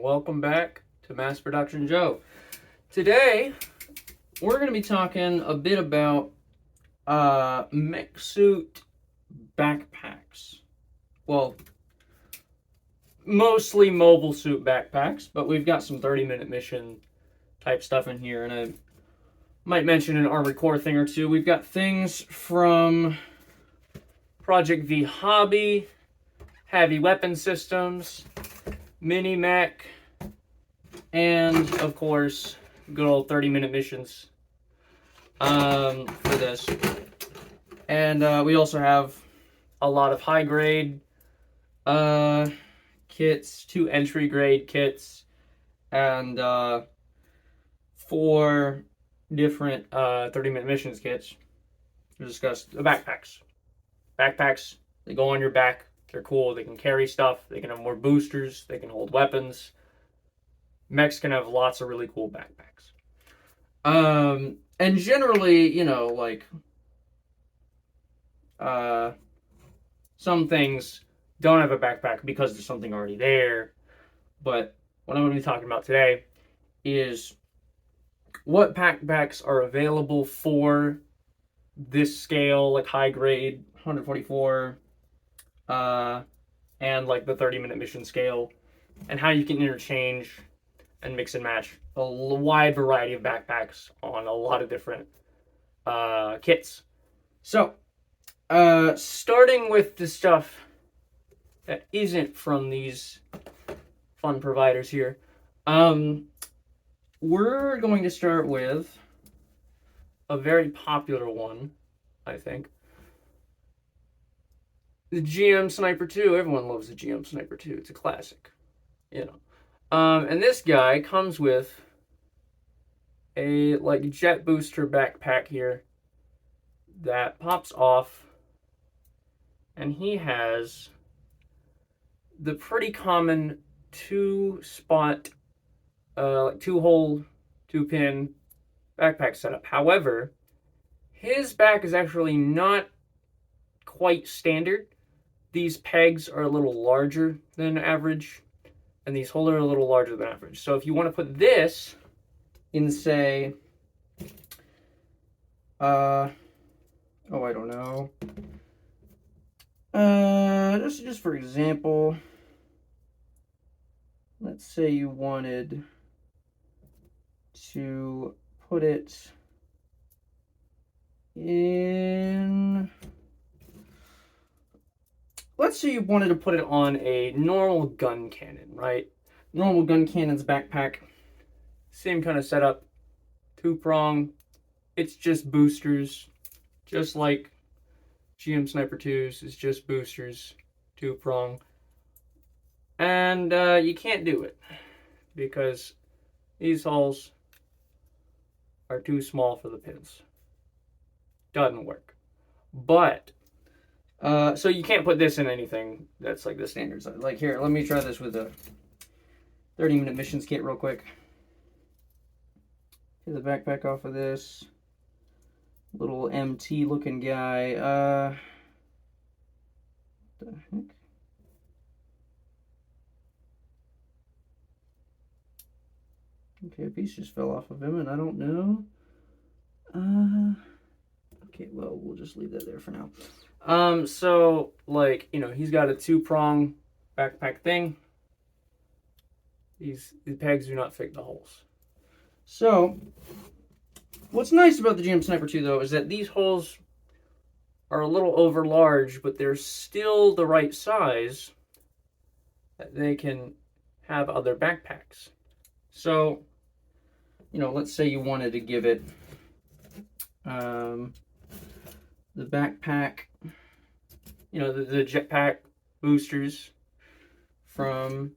welcome back to Mass Production Joe. Today, we're going to be talking a bit about mech suit backpacks. Well, mostly mobile suit backpacks, but we've got some 30-minute mission type stuff in here, and I might mention an Armored Core thing or two. We've got things from Project V Hobby, Heavy Weapon Systems, Mini Mech, and of course, good old 30-minute missions for this. And we also have a lot of high grade kits, 2 entry grade kits, and 4 different 30-minute missions kits. We discussed the backpacks. Backpacks, they go on your back. They're cool. They can carry stuff. They can have more boosters. They can hold weapons. Mechs can have lots of really cool backpacks. And generally, you know, like, some things don't have a backpack because there's something already there. But what I'm going to be talking about today is what backpacks are available for this scale, like high grade, 144, and like the 30-minute mission scale, and how you can interchange and mix and match a wide variety of backpacks on a lot of different kits. So, starting with the stuff that isn't from these fun providers here, we're going to start with a very popular one, I think. The GM Sniper 2. Everyone loves the GM Sniper 2. It's a classic, you know. And this guy comes with a like jet booster backpack here that pops off, and he has the pretty common 2-spot, like 2-hole, 2-pin backpack setup. However, his back is actually not quite standard. These pegs are a little larger than average, and these holes are a little larger than average. So if you want to put this in, say, I don't know. Just for example, let's say you wanted to put it in. Let's say you wanted to put it on a normal gun cannon, right? Normal gun cannon's backpack, same kind of setup, 2-prong. It's just boosters, just like GM Sniper 2's is just boosters, 2-prong. And you can't do it because these holes are too small for the pins. Doesn't work. But so you can't put this in anything that's like the standard size. Like here, let me try this with a 30-minute missions kit real quick. Get the backpack off of this little MT looking guy. What the heck? Okay, a piece just fell off of him, and I don't know. Okay, well, we'll just leave that there for now. So, like, you know, he's got a 2-prong backpack thing. The pegs do not fit the holes. So, what's nice about the GM Sniper 2, though, is that these holes are a little over large, but they're still the right size that they can have other backpacks. So, you know, let's say you wanted to give it the backpack, you know, the jetpack boosters from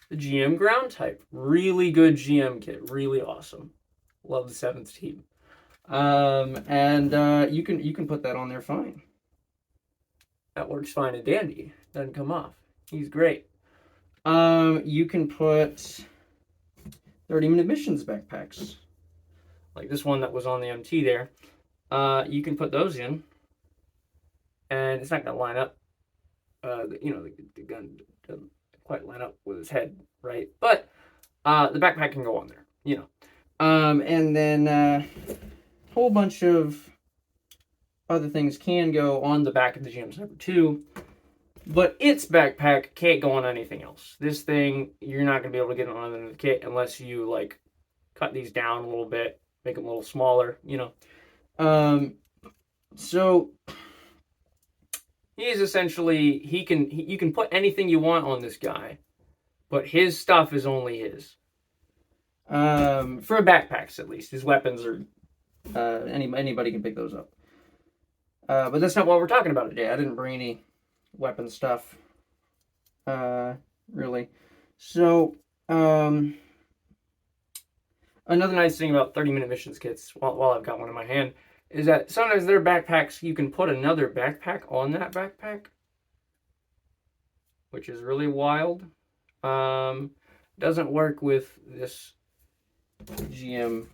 the GM ground type. Really good GM kit, really awesome. Love the 7th team. And you can put that on there fine. That works fine and dandy. Doesn't come off. He's great. You can put 30-minute missions backpacks, like this one that was on the MT there. You can put those in, and it's not going to line up. You know, the gun doesn't quite line up with his head, right? But the backpack can go on there, you know. And then a whole bunch of other things can go on the back of the GM Sniper 2, but its backpack can't go on anything else. This thing, you're not going to be able to get it on the kit unless you, like, cut these down a little bit, make them a little smaller, you know. So he is essentially, you can put anything you want on this guy, but his stuff is only his. For backpacks at least. His weapons are, anybody can pick those up. But that's not what we're talking about today. I didn't bring any weapon stuff, really. So, another nice thing about 30-minute missions kits, while I've got one in my hand, is that sometimes their backpacks, you can put another backpack on that backpack, which is really wild. Doesn't work with this the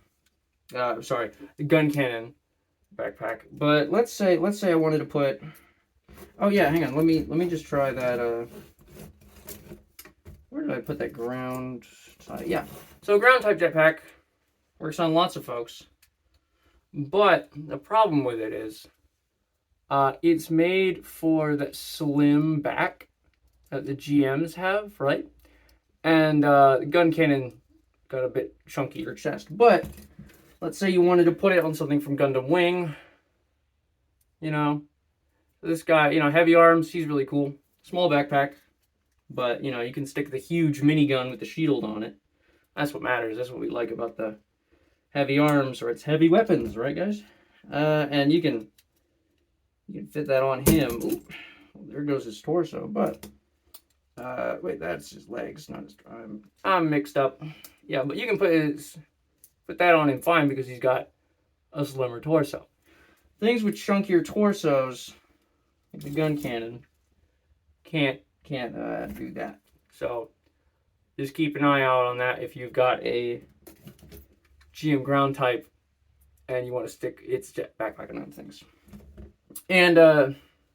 gun cannon backpack. But let's say I wanted to put, oh yeah, hang on, let me just try that. Where did I put that ground type? Yeah, so ground type jetpack works on lots of folks, but the problem with it is it's made for that slim back that the GMs have, right? And the gun cannon got a bit chunkier chest. But let's say you wanted to put it on something from Gundam Wing. You know, this guy, you know, heavy arms, he's really cool. Small backpack, but, you know, you can stick the huge minigun with the shield on it. That's what matters. That's what we like about the heavy arms, or its heavy weapons, right, guys? And you can fit that on him. Ooh, well, there goes his torso, but wait, that's his legs, not his. I'm mixed up. Yeah, but you can put that on him fine because he's got a slimmer torso. Things with chunkier torsos, like the gun cannon, can't do that. So just keep an eye out on that if you've got a GM ground type and you want to stick its jet backpack on things. And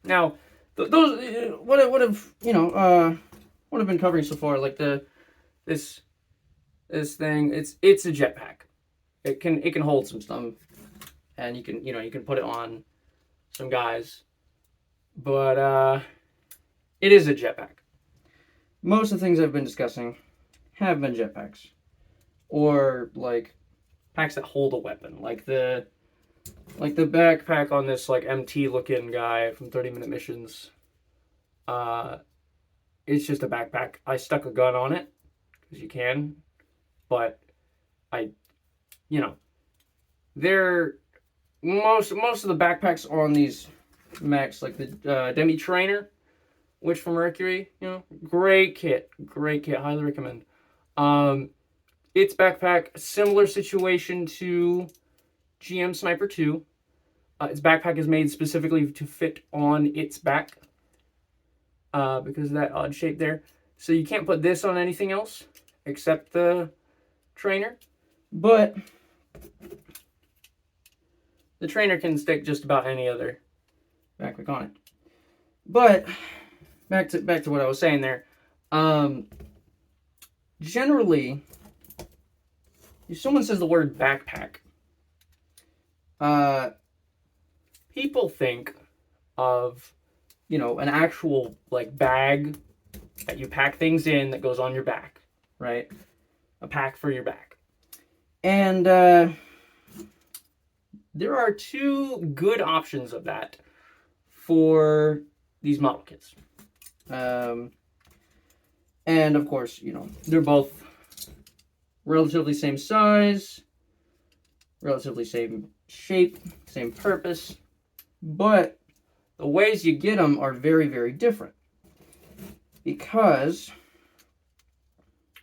now those what have you know what I've been covering so far, like this thing, it's a jetpack. It can hold some stuff, and you can put it on some guys, but it is a jetpack. Most of the things I've been discussing have been jetpacks, or like packs that hold a weapon, like the backpack on this like MT looking guy from 30-minute missions. It's just a backpack. I stuck a gun on it because you can, but they're most of the backpacks on these mechs, like the Demi Trainer, which for Mercury, you know, great kit, highly recommend. Its backpack, similar situation to GM Sniper 2. Its backpack is made specifically to fit on its back because of that odd shape there. So you can't put this on anything else except the trainer. But the trainer can stick just about any other backpack on it. But back to what I was saying there. Generally, if someone says the word backpack, people think of, you know, an actual like bag that you pack things in that goes on your back, right? A pack for your back. And there are two good options of that for these model kits. And of course, you know, they're both relatively same size, relatively same shape, same purpose, but the ways you get them are very, very different. Because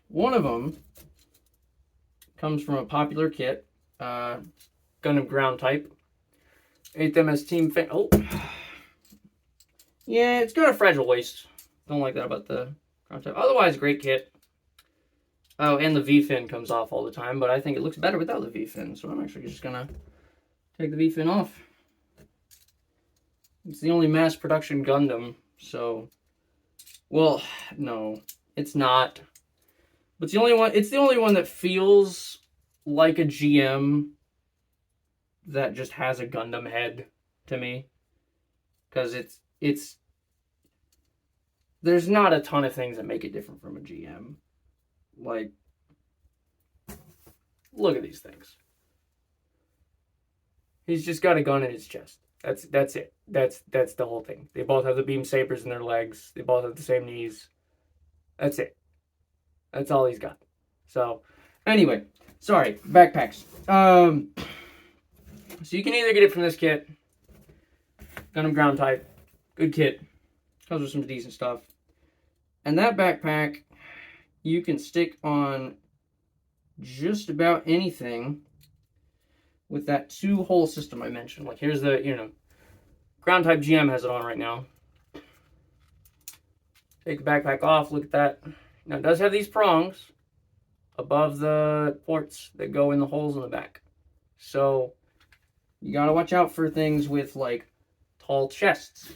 one of them comes from a popular kit, Gundam ground type, 8th MS Team Fan. Oh, yeah, it's got a fragile waist. Don't like that about the ground type. Otherwise, great kit. Oh, and the V-fin comes off all the time, but I think it looks better without the V-fin, so I'm actually just gonna take the V-fin off. It's the only mass production Gundam, so, well, no, it's not. But it's the only one. It's the only one that feels like a GM that just has a Gundam head to me, because it's there's not a ton of things that make it different from a GM. Like, look at these things. He's just got a gun in his chest. That's it. That's the whole thing. They both have the beam sabers in their legs. They both have the same knees. That's it. That's all he's got. So, anyway, sorry, backpacks. So you can either get it from this kit, Gundam ground type, good kit, comes with some decent stuff, and that backpack you can stick on just about anything with that 2-hole system I mentioned. Like, here's the, ground type GM has it on right now. Take the backpack off, look at that. Now, it does have these prongs above the ports that go in the holes in the back. So, you gotta watch out for things with, like, tall chests.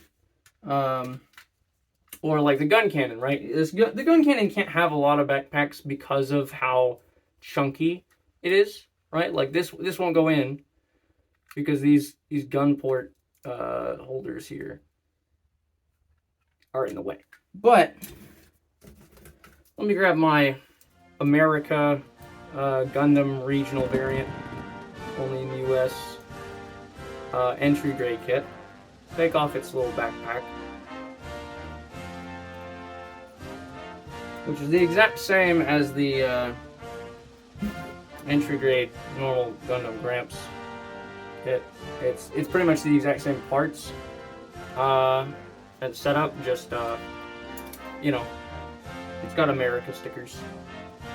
Or like the gun cannon, right? The gun cannon can't have a lot of backpacks because of how chunky it is, right? Like this won't go in because these gun port holders here are in the way. But let me grab my America Gundam regional variant, only in the US, entry grade kit. Take off its little backpack, which is the exact same as the entry grade normal Gundam Gramps kit. It's pretty much the exact same parts and setup, just it's got America stickers.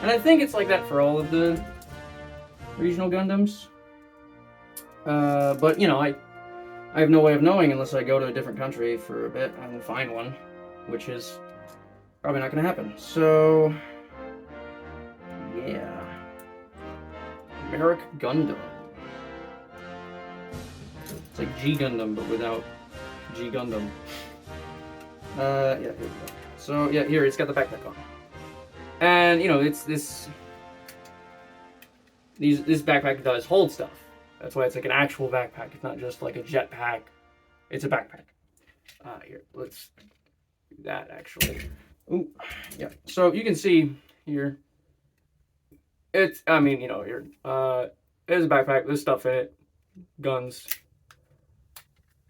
And I think it's like that for all of the regional Gundams. But I have no way of knowing unless I go to a different country for a bit and find one, which is probably not going to happen. So, yeah. Mech Gundam. It's like G Gundam, but without G Gundam. Yeah, here we go. So, yeah, here, it's got the backpack on. And, it's this backpack does hold stuff. That's why it's like an actual backpack. It's not just like a jetpack. It's a backpack. Here, let's do that, actually. Ooh, yeah. So you can see here, there's a backpack, there's stuff in it, guns.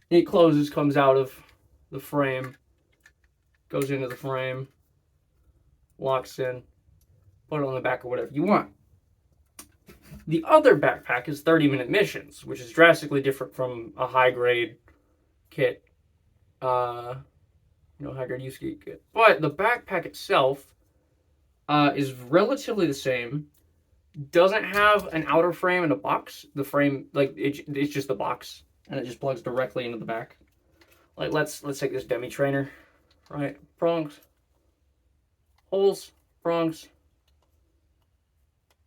It closes, comes out of the frame, goes into the frame, locks in, put it on the back or whatever you want. The other backpack is 30-minute missions, which is drastically different from a high-grade kit, high-grade use kit. But the backpack itself is relatively the same. Doesn't have an outer frame and a box. The frame, it's just the box, and it just plugs directly into the back. Like, let's take this demi trainer, right? Prongs, holes, prongs.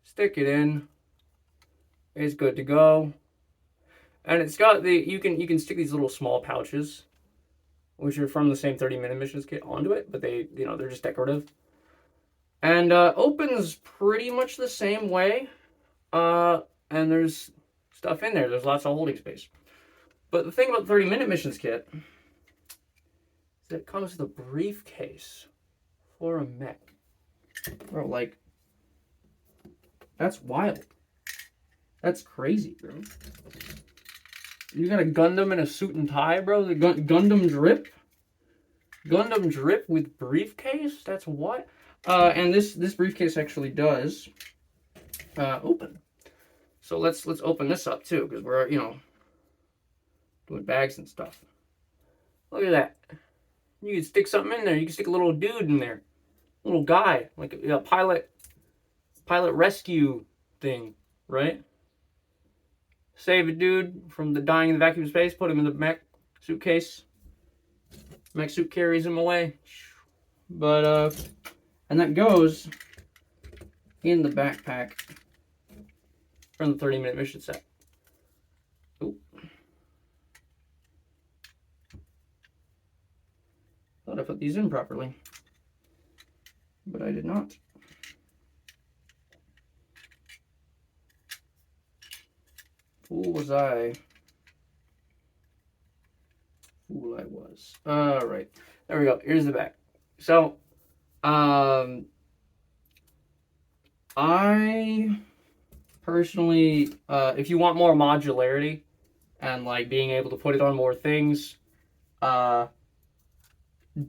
Stick it in. It's good to go. And it's got you can stick these little small pouches, which are from the same 30-minute missions kit, onto it, but they're just decorative. And opens pretty much the same way. And there's stuff in there. There's lots of holding space. But the thing about the 30-minute missions kit is that it comes with a briefcase for a mech. Bro, like, that's wild. That's crazy, bro. You got a Gundam in a suit and tie, bro? The Gundam drip? Gundam drip with briefcase? That's what? And this briefcase actually does open. So let's open this up too, because we're, doing bags and stuff. Look at that. You can stick something in there. You can stick a little dude in there. Little guy. Like a pilot rescue thing, right? Save a dude from dying in the vacuum space, put him in the mech suitcase. Mech suit carries him away. But, and that goes in the backpack from the 30-minute mission set. Ooh. Thought I put these in properly, but I did not. Fool was I. Fool I was. Alright. There we go. Here's the back. So, I personally, if you want more modularity and like being able to put it on more things,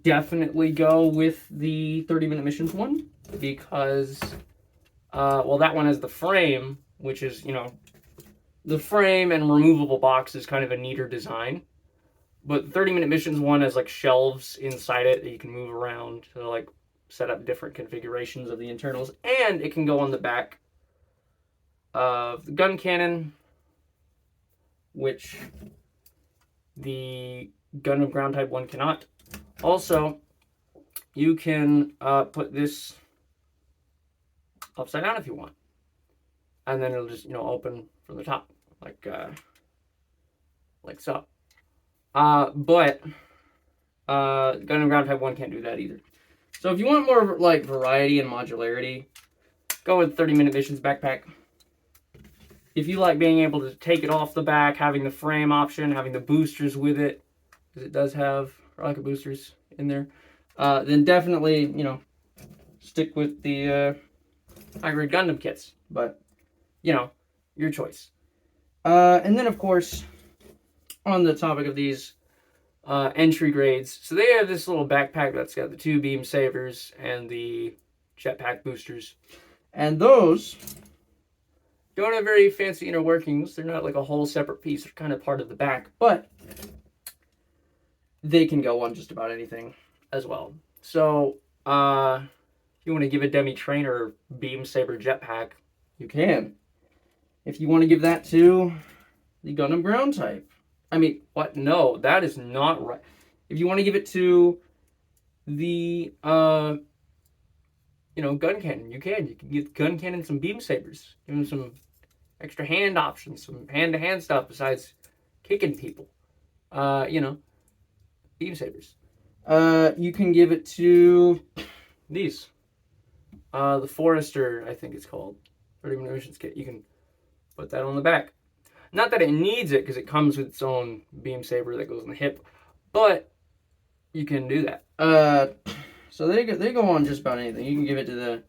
definitely go with the 30-minute missions one because, well, that one has the frame, which is, you know, the frame and removable box is kind of a neater design. But the 30-minute missions one has like shelves inside it that you can move around to like set up different configurations of the internals, and it can go on the back of the gun cannon, which the Gundam ground type one cannot. Also, you can put this upside down if you want, and then it'll just, you know, open from the top like so. But Gundam ground type one can't do that either. So if you want more like variety and modularity, go with 30-minute missions backpack. If you like being able to take it off the back, having the frame option, having the boosters with it, because it does have rocket boosters in there, then definitely, you know, stick with the high-grade Gundam kits. But, you know, your choice. And then, of course, on the topic of these entry grades, so they have this little backpack that's got the 2 beam sabers and the jetpack boosters. And those don't have very fancy inner workings. They're not like a whole separate piece. They're kind of part of the back, but they can go on just about anything as well. So, if you want to give a demi trainer beam saber jetpack, you can. If you want to give that to the Gundam ground type, I mean, what? No, that is not right. If you want to give it to the you know, gun cannon, you can. You can give gun cannon some beam sabers. Give them some extra hand options, some hand-to-hand stuff besides kicking people. You know, beam sabers. You can give it to these. The Forester, I think it's called. 30-minute missions kit. You can put that on the back. Not that it needs it, because it comes with its own beam saber that goes on the hip, but you can do that. So they go on just about anything. You can give it to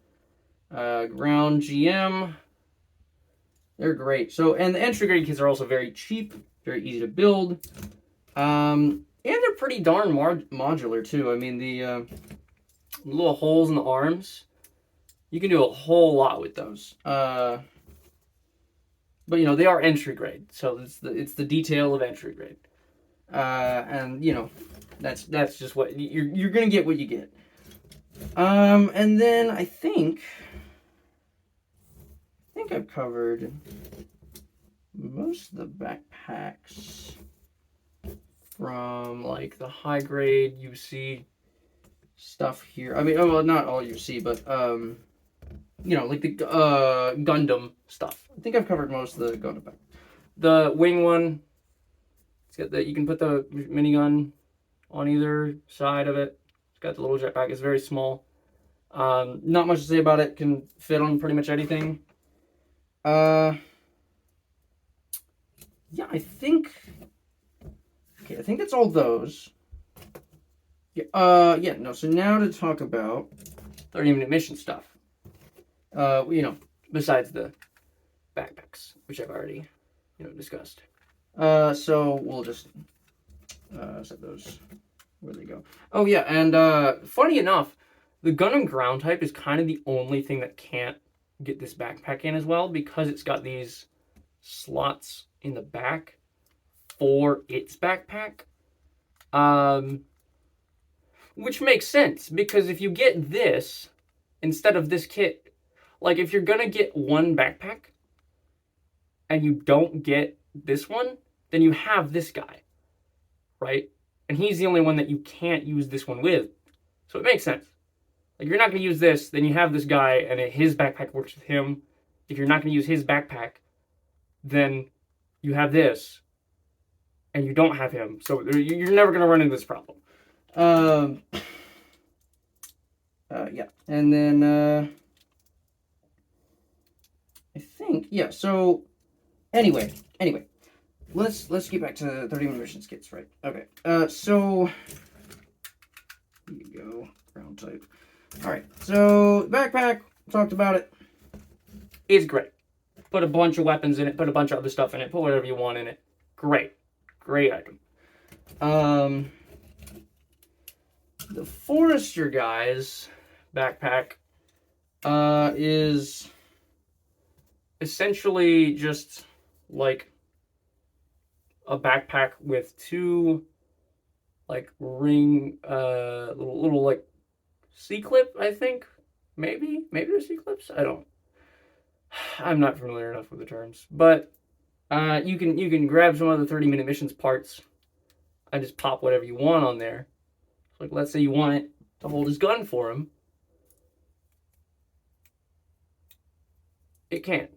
the ground GM. They're great. So, and the entry grade kits are also very cheap, very easy to build, and they're pretty darn modular too. I mean, the little holes in the arms, you can do a whole lot with those. But you know, they are entry grade, so it's the detail of entry grade, and you know, that's just what you're gonna get what you get. And then I think I've covered most of the backpacks from like the high grade UC stuff here. I mean, oh, well, not all UC, but you know, like the Gundam stuff. I think I've covered most of the Gundam back. The wing one, it's got the, you can put the minigun on either side of it. It's got the little jetpack. It's very small. Not much to say about it. Can fit on pretty much anything. Yeah, I think that's all those. Yeah, yeah, no, so now to talk about 30-minute mission stuff. You know, besides the backpacks, which I've already, you know, discussed. So we'll just set those where they go. Oh yeah, and funny enough, the Gundam ground type is kind of the only thing that can't get this backpack in as well, because it's got these slots in the back for its backpack. Which makes sense, because if you get this instead of this kit, like if you're gonna get one backpack and you don't get this one, then you have this guy, right? And he's the only one that you can't use this one with. So it makes sense. Like, you're not gonna use this, then you have this guy and his backpack works with him. If you're not gonna use his backpack, then you have this and you don't have him. So you're never gonna run into this problem. Yeah, and then I think, yeah, so Anyway, let's get back to the 30-minute missions kits, right? Okay. So here you go, ground type. All right. So backpack, talked about it. It's great. Put a bunch of weapons in it. Put a bunch of other stuff in it. Put whatever you want in it. Great item. The Forester guy's backpack is essentially just like a backpack with two like ring little like C-clip, I think. Maybe they're C-clips. I'm not familiar enough with the terms, but you can grab some other 30-minute missions parts and just pop whatever you want on there. Like, let's say you want it to hold his gun for him. It can.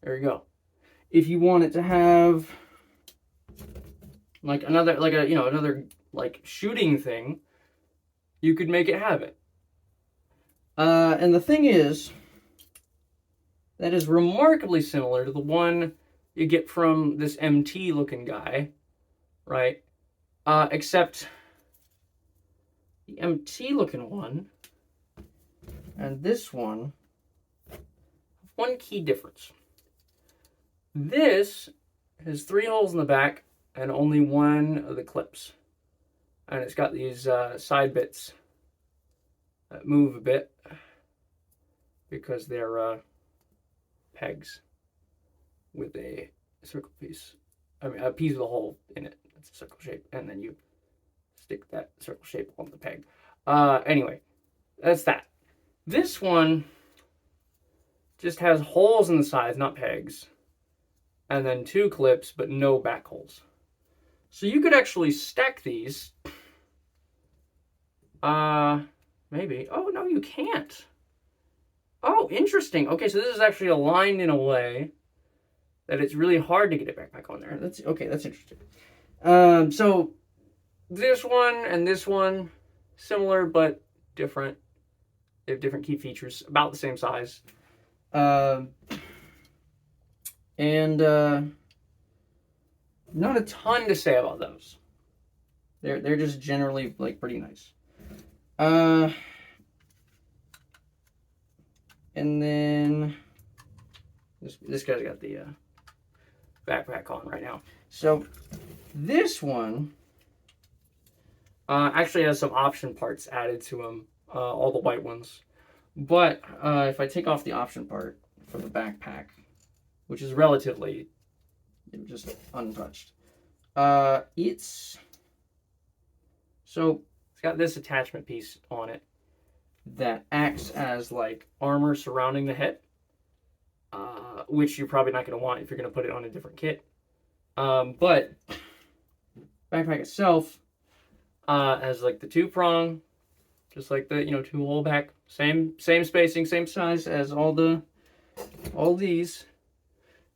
There you go. If you want it to have like another like shooting thing, you could make it have it. And the thing is, that is remarkably similar to the one you get from this MT looking guy, right? Except the MT looking one and this one have one key difference. This has 3 holes in the back and only one of the clips. And it's got these side bits that move a bit because they're pegs with a circle piece. I mean, a piece with a hole in it. It's a circle shape. And then you stick that circle shape on the peg. Anyway, that's that. This one just has holes in the sides, not pegs. And then 2 clips, but no back holes. So you could actually stack these. Maybe. Oh, no, you can't. Oh, interesting. Okay, so this is actually aligned in a way that it's really hard to get a backpack on there. That's interesting. So this one and this one, similar but different. They have different key features, about the same size. And not a ton to say about those. They're just generally like pretty nice. And then this guy's got the backpack on right now. So this one actually has some option parts added to them, all the white ones. But if I take off the option part for the backpack, which is relatively just untouched, it's got this attachment piece on it that acts as like armor surrounding the head, which you're probably not going to want if you're going to put it on a different kit. But backpack itself has like the 2-prong, just like the 2-hole back, same spacing, same size as all these,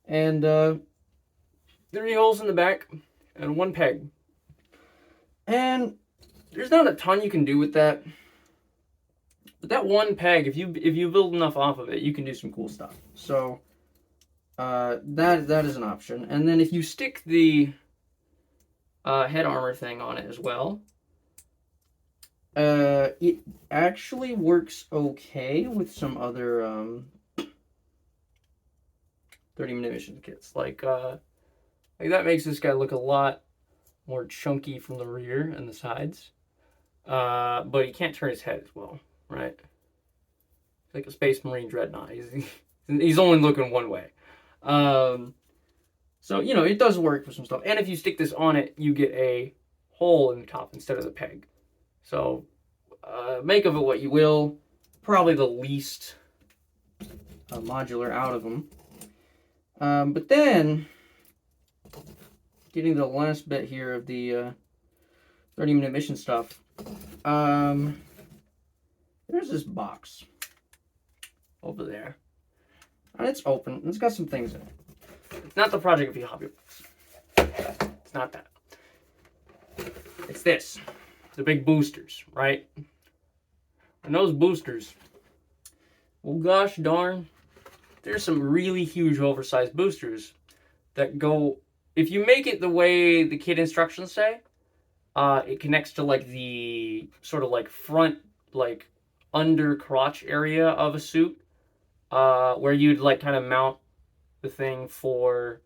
and 3 holes in the back and 1 peg. And there's not a ton you can do with that. But that 1 peg, if you build enough off of it, you can do some cool stuff. So that is an option. And then if you stick the head armor thing on it as well, it actually works okay with some other 30-minute mission kits. Like that makes this guy look a lot more chunky from the rear and the sides. But he can't turn his head as well. Right, like a Space Marine dreadnought. He's only looking one way. So it does work for some stuff. And if you stick this on it, you get a hole in the top instead of the peg. So make of it what you will. Probably the least modular out of them. But then getting to the last bit here of the 30-minute mission stuff. There's this box over there, and it's open. And it's got some things in it. It's not the Project V Hobby box. It's not that. It's this. The big boosters, right? And those boosters, well, gosh darn, there's some really huge oversized boosters that go, if you make it the way the kit instructions say, it connects to like the sort of like front, like under crotch area of a suit, where you'd like kind of mount the thing for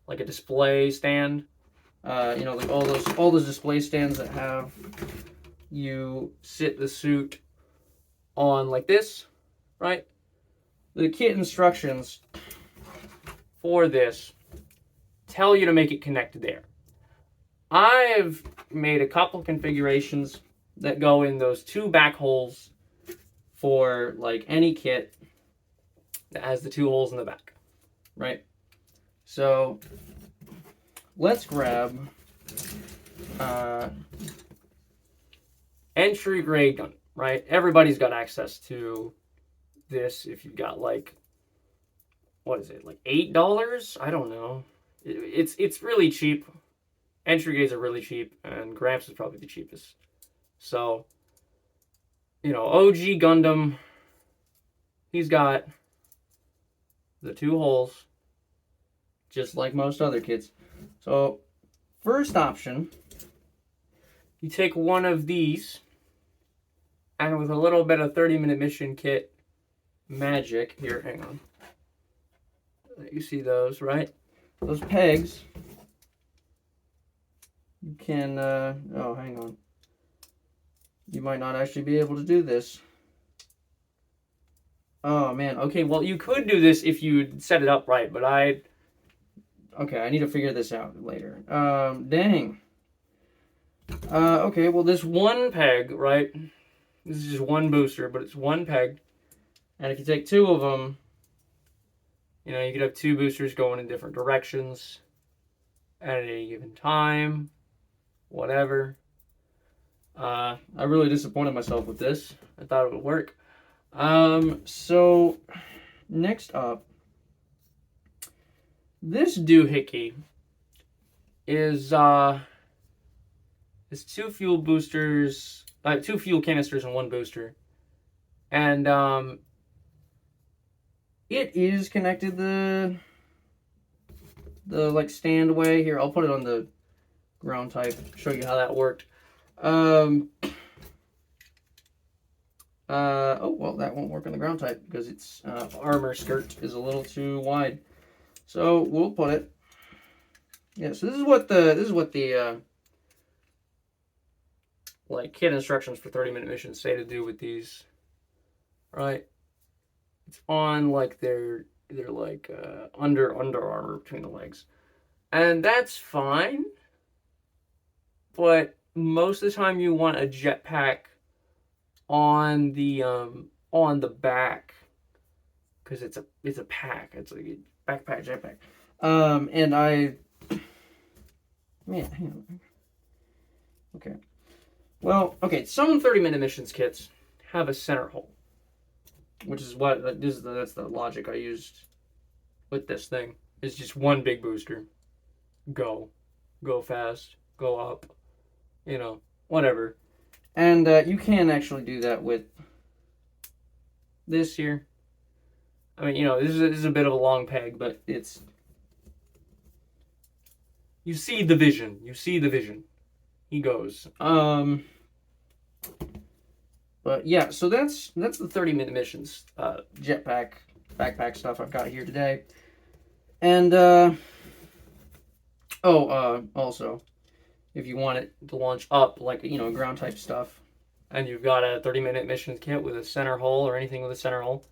like a display stand. You know, like all those display stands that have you sit the suit on like this, right? The kit instructions for this tell you to make it connect there. I've made a couple configurations that go in those two back holes for like any kit that has the two holes in the back, right? So let's grab entry grade gun, right? Everybody's got access to this if you've got like, what is it, like $8? I don't know. It's really cheap. Entry grades are really cheap, and Gramps is probably the cheapest. So, you know, OG Gundam, he's got the two holes, just like most other kits. So, first option, you take one of these, and with a little bit of 30-minute mission kit magic, here, hang on. You see those, right? Those pegs, you can, oh, hang on. You might not actually be able to do this. Oh, man. Okay, well, you could do this if you set it up right, but okay, I need to figure this out later. Dang. Okay, well, this one peg, right? This is just one booster, but it's one peg. And if you take two of them, you know, you could have two boosters going in different directions at any given time, whatever. I really disappointed myself with this. I thought it would work. So next up, this doohickey is two fuel boosters, two fuel canisters and one booster, and it is connected the like stand way. Here, I'll put it on the ground type, show you how that worked. Oh, well, that won't work on the ground type because its armor skirt is a little too wide. So we'll put it. Yeah, so this is what the like kit instructions for 30-minute missions say to do with these. Right? It's on like their like under armor between the legs. And that's fine. But most of the time you want a jetpack on the back, because it's a pack. It's like a backpack jetpack. And man, hang on. Okay. Well, okay, some 30-minute missions kits have a center hole, which is that's the logic I used with this thing. It's just one big booster. Go fast, go up, you know, whatever. And you can actually do that with this here. I mean, you know, this is a bit of a long peg, but it's... You see the vision. You see the vision. He goes. But yeah, so that's the 30-minute missions jetpack, backpack stuff I've got here today. And, also, if you want it to launch up, like, you know, ground type stuff, and you've got a 30-minute missions kit with a center hole or anything with a center hole,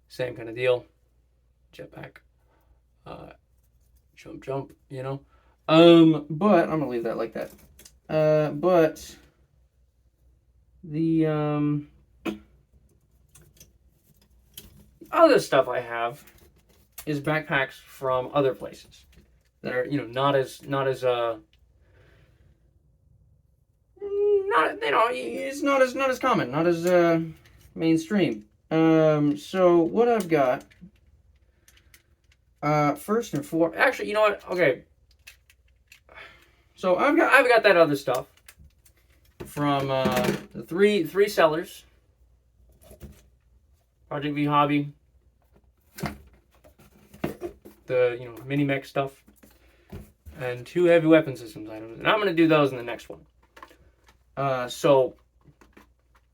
same kind of deal. Jetpack. Jump, you know. But I'm gonna leave that like that. But the other stuff I have is backpacks from other places that are, you know, not as it's not as common, not as mainstream. So what I've got, first and foremost, actually, you know what? Okay. So I've got that other stuff from the three sellers. Project V Hobby, the mini mech stuff, and 2 heavy weapon systems items. And I'm going to do those in the next one. So,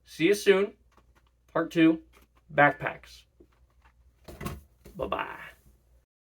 see you soon. Part 2, backpacks. Bye-bye.